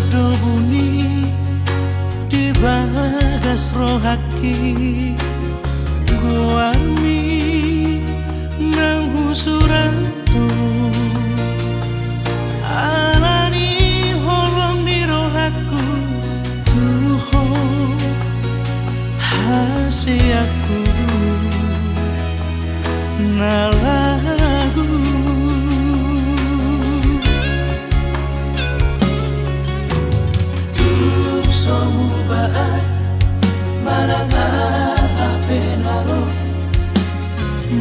padha bunyi di bagas rohaki goarmi nang husuratu alani holong di rohaku tuho hasiaku nalagu somu baat marang ape naro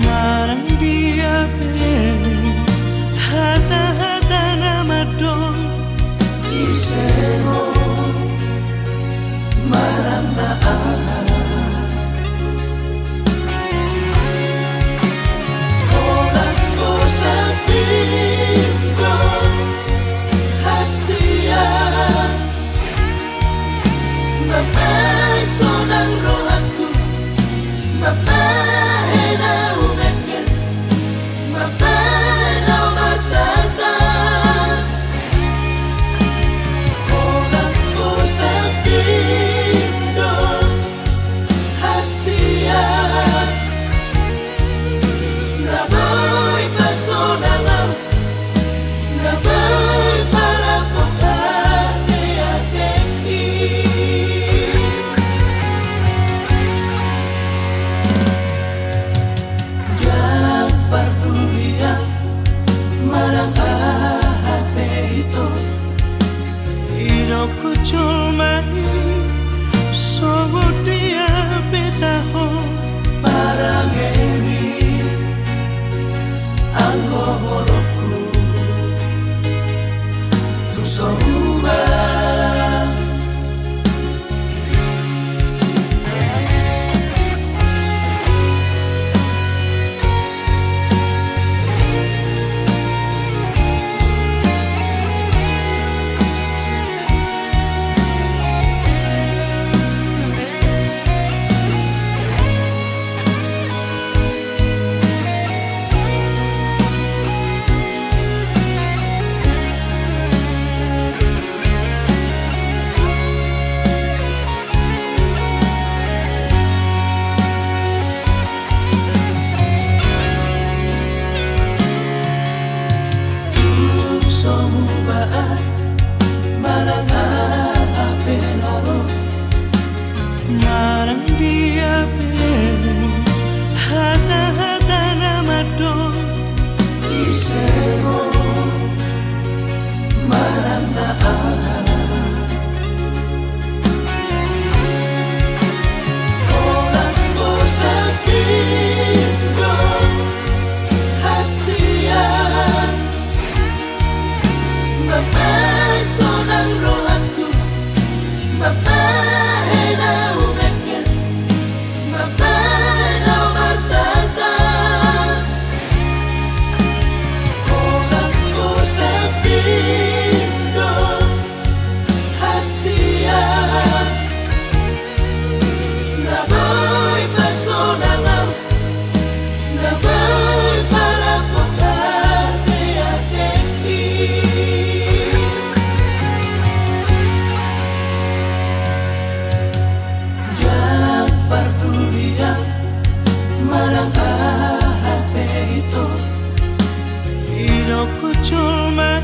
marang dia pe hata nama do isero marang na orang ko sabindo hasia Mapay sonang rohaku Mapay na umeken Mapay na matata Orang ko sa pindo Hasia Naboy pasonang Naboy palapok kucul mai sogo dia betaho parang emi anggo horoku tu soba marang ape naro marang dia pe hata nama do isero marang na orang ko sabindo hasia Mapay sonang rohaku Mapay na umeken Mapay na matata Orang ko sa pindo Hasia Naboy pasonang Naboy palapok marang ape itu Ilo kucul mai